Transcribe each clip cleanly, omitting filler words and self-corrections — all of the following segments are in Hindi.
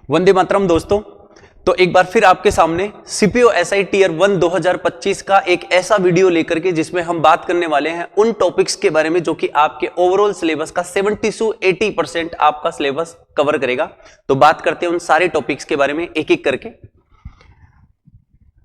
वंदे मातरम दोस्तों। तो एक बार फिर आपके सामने सीपीओ एसआई टियर 1 2025 का एक ऐसा वीडियो लेकर के जिसमें हम बात करने वाले हैं उन टॉपिक्स के बारे में जो कि आपके ओवरऑल सिलेबस का 70 से 80% आपका सिलेबस कवर करेगा। तो बात करते हैं उन सारे टॉपिक्स के बारे में एक एक करके।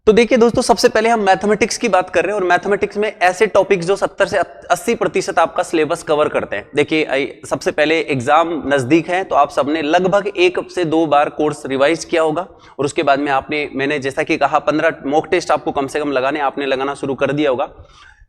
तो देखिए दोस्तों, सबसे पहले हम मैथमेटिक्स की बात कर रहे हैं और मैथमेटिक्स में ऐसे टॉपिक्स जो 70 से 80% आपका सिलेबस कवर करते हैं। देखिए सबसे पहले एग्जाम नजदीक है तो आप सबने लगभग 1 से 2 बार कोर्स रिवाइज किया होगा और उसके बाद में मैंने जैसा कि कहा 15 मॉक टेस्ट आपको कम से कम लगाने, आपने लगाना शुरू कर दिया होगा।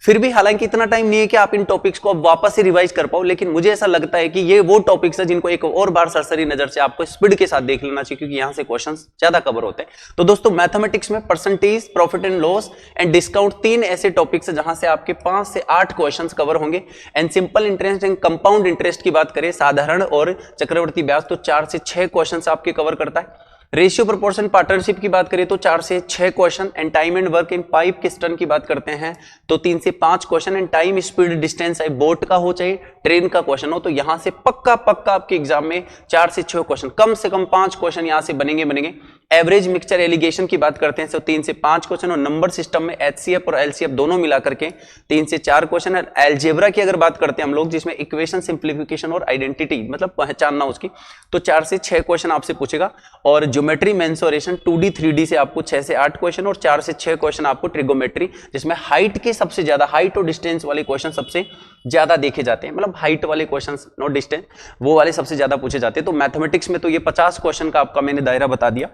फिर भी हालांकि इतना टाइम नहीं है कि आप इन टॉपिक्स को अब वापस से रिवाइज कर पाओ, लेकिन मुझे ऐसा लगता है कि ये वो टॉपिक्स है जिनको एक और बार सरसरी नजर से आपको स्पीड के साथ देख लेना चाहिए, क्योंकि यहां से क्वेश्चंस ज्यादा कवर होते हैं। तो दोस्तों, मैथमेटिक्स में percentage, profit and loss and discount 3 ऐसे टॉपिक्स है जहां से आपके 5 से 8 क्वेश्चंस कवर होंगे। And simple interest and compound interest की बात करें, साधारण और चक्रवर्ती ब्याज, तो 4 से 6 क्वेश्चन आपके कवर करता है। रेशियो प्रोपोर्शन पार्टनरशिप की बात करें तो 4 से 6 question. And time and work in pipe किस्टन की बात करते हैं तो 3 से 5 question. And time speed distance है, बोट का हो चाहे ट्रेन का क्वेश्चन हो, तो यहां से पक्का आपके एग्जाम में 4 से 6 क्वेश्चन, कम से कम 5 क्वेश्चन यहां से बनेंगे। एवरेज मिक्सचर एलिगेशन की बात करते हैं तो 3 से 5 क्वेश्चन। और नंबर सिस्टम में एचसीएफ और एलसीएफ दोनों मिला करके 3 से 4 क्वेश्चन है। अलजेब्रा की अगर बात करते हैं हम लोग, जिसमें इक्वेशन सिंप्लीफिकेशन और आइडेंटिटी मतलब पहचानना उसकी, तो 4 से 6 क्वेश्चन आपसे पूछेगा। और ज्योमेट्री मेंसुरेशन 2D 3D से आपको 6 से 8 क्वेश्चन और 4 से 6 क्वेश्चन आपको ट्रिगोमेट्री, जिसमें हाइट के सबसे ज्यादा, हाइट और डिस्टेंस वाले क्वेश्चन सबसे ज्यादा देखे जाते हैं, मतलब हाइट वाले क्वेश्चन नॉट डिस्टेंस, वो वाले सबसे ज्यादा पूछे जाते हैं। तो मैथमेटिक्स में तो ये 50 क्वेश्चन का आपका मैंने दायरा बता दिया।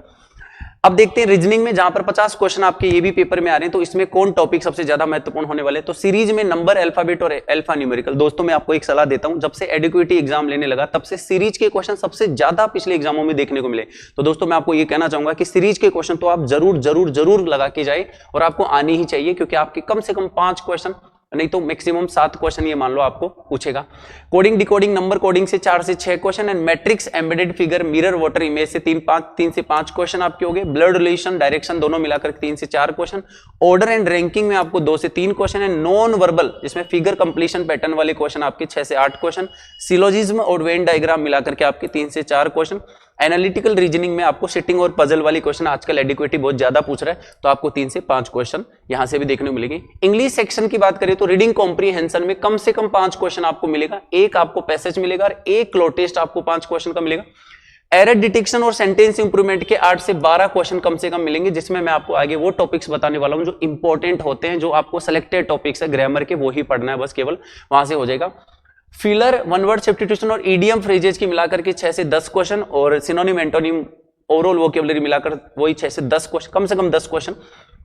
अब देखते हैं रीजनिंग में, जहां पर 50 क्वेश्चन आपके ये भी पेपर में आ रहे हैं, तो इसमें कौन टॉपिक सबसे ज्यादा महत्वपूर्ण होने वाले हैं। तो सीरीज में नंबर, अल्फाबेट और अल्फा न्यूमेरिकल। दोस्तों, मैं आपको एक सलाह देता हूं, जब से एडिक्वेटी एग्जाम लेने लगा तब से सीरीज के क्वेश्चन सबसे ज्यादा पिछले एग्जामों में देखने को मिले। तो दोस्तों, मैं आपको ये कहना चाहूंगा कि सीरीज के क्वेश्चन तो आप जरूर लगा के जाए और आपको आनी ही चाहिए, क्योंकि आपके कम से कम 5 क्वेश्चन नहीं तो मैक्सिमम 7 क्वेश्चन ये मान लो आपको पूछेगा। कोडिंग, डिकोडिंग, नंबर कोडिंग से 4 से 6 question. And matrix, embedded figure, mirror, water image से 3 से 5 क्वेश्चन आपके हो गए। ब्लड रिलेशन, डायरेक्शन दोनों मिलाकर 3 से 4 क्वेश्चन। ऑर्डर एंड रैंकिंग में आपको 2 से 3 क्वेश्चन है। नॉन वर्बल, जिसमें फिगर कंप्लीशन पैटर्न वाले क्वेश्चन आपके 6 से 8 क्वेश्चन। सिलोजिज्म और वेन डायग्राम मिलाकर के आपके 3 से 4 क्वेश्चन। एनालिटिकल रीजनिंग में आपको सिटिंग और पजल वाली क्वेश्चन आजकल एडिक्वेटी बहुत ज्यादा पूछ रहा है, तो आपको 3 से 5 क्वेश्चन यहां से भी देखने को मिलेंगे। इंग्लिश सेक्शन की बात करें तो रीडिंग कॉम्प्रीहेंशन में कम से कम 5 क्वेश्चन आपको मिलेगा। एक आपको पैसेज मिलेगा और एक क्लो टेस्ट आपको 5 क्वेश्चन का मिलेगा। एरर डिटेक्शन और सेंटेंस इंप्रूवमेंट के 8 से 12 क्वेश्चन कम से कम मिलेंगे, जिसमें मैं आपको आगे वो टॉपिक्स बताने वाला हूं जो इंपॉर्टेंट होते हैं, जो आपको सिलेक्टेड टॉपिक्स है ग्रामर के, वो ही पढ़ना है बस, केवल वहां से हो जाएगा। फिलर, वन वर्ड सब्स्टिट्यूशन और ईडीएम फ्रेजेज की मिलाकर के 6 से 10 क्वेश्चन। और सिनोनिम, एंटोनिम, ओवरऑल वोकैबुलरी मिलाकर वही 6 से 10 क्वेश्चन, कम से कम 10 क्वेश्चन।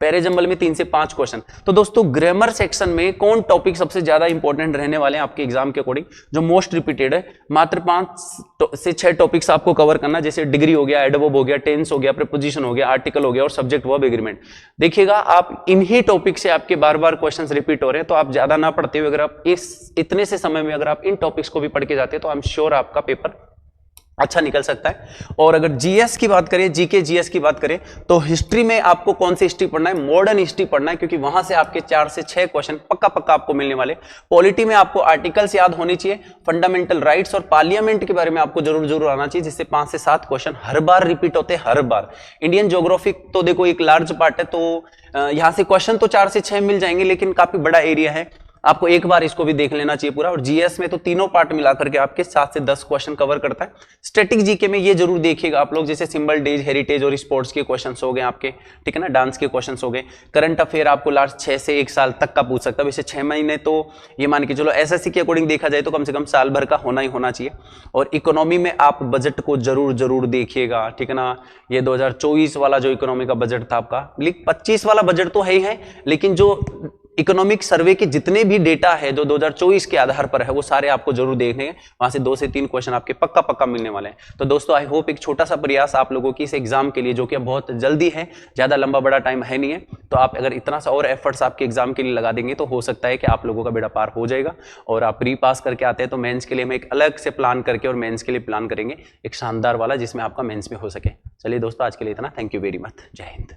पैरेजम्बल में 3 से 5 क्वेश्चन। तो दोस्तों, ग्रामर सेक्शन में कौन टॉपिक सबसे ज्यादा इंपॉर्टेंट रहने वाले हैं आपके एग्जाम के अकॉर्डिंग, जो मोस्ट रिपीटेड है, मात्र 5 से 6 टॉपिक्स आपको कवर करना, जैसे डिग्री हो गया, एडवर्ब हो गया, टेंस हो गया, प्रीपोजिशन हो गया, आर्टिकल हो गया और सब्जेक्ट वर्ब एग्रीमेंट। देखिएगा, आप इन्हीं टॉपिक से आपके बार क्वेश्चंस रिपीट हो रहे हैं, तो आप ज्यादा ना पढ़ते हुए अगर आप इतने से समय में अगर आप इन टॉपिक्स को भी पढ़ के जाते हैं तो आई एम श्योर आपका पेपर अच्छा निकल सकता है। और अगर जीएस की बात करें, जीके जीएस की बात करें, तो हिस्ट्री में आपको कौन सी हिस्ट्री पढ़ना है, मॉडर्न हिस्ट्री पढ़ना है, क्योंकि वहां से आपके 4 से 6 क्वेश्चन पक्का आपको मिलने वाले। पॉलिटी में आपको आर्टिकल्स याद होनी चाहिए, फंडामेंटल राइट्स और पार्लियामेंट के बारे में आपको जरूर आना चाहिए, जिससे 5 से 7 क्वेश्चन हर बार रिपीट होते हैं, हर बार। इंडियन ज्योग्राफी तो देखो एक लार्ज पार्ट है, तो यहां से क्वेश्चन तो 4 से 6 मिल जाएंगे, लेकिन काफी बड़ा एरिया है, आपको एक बार इसको भी देख लेना चाहिए पूरा। और जीएस में तो तीनों पार्ट मिलाकर के आपके 7 से 10 क्वेश्चन कवर करता है। स्टैटिक जीके में ये जरूर देखिएगा आप लोग, जैसे सिंबल, डेज, हेरिटेज और स्पोर्ट्स के क्वेश्चंस हो गए आपके, ठीक है ना, डांस के क्वेश्चंस हो गए। करंट अफेयर आपको लास्ट 6 से 1 साल तक का पूछ सकता है, वैसे 6 महीने तो ये मान के चलो एसएससी के अकॉर्डिंग देखा जाए तो कम से कम साल भर का होना ही होना चाहिए। और इकोनॉमी में आप बजट को जरूर देखिएगा, ठीक है ना। ये 2024 वाला जो इकोनॉमी का बजट था आपका, 25 वाला बजट तो है ही है, लेकिन जो इकोनॉमिक सर्वे के जितने भी डेटा है जो 2024 के आधार पर है, वो सारे आपको जरूर देखने हैं। वहां से 2 से 3 क्वेश्चन आपके पक्का मिलने वाले हैं। तो दोस्तों, आई होप एक छोटा सा प्रयास आप लोगों की इस एग्जाम के लिए, जो कि बहुत जल्दी है, ज्यादा लंबा बड़ा टाइम है नहीं है, तो आप अगर इतना सा और एफर्ट्स आपके एग्जाम के लिए लगा देंगे तो हो सकता है कि आप लोगों का बेड़ा पार हो जाएगा और आप प्री पास करके आते हैं तो मेंस के लिए हम एक अलग से प्लान करके और मेंस के लिए प्लान करेंगे एक शानदार वाला, जिसमें आपका मेंस में हो सके। चलिए दोस्तों, आज के लिए इतना। Thank you very much. जय हिंद।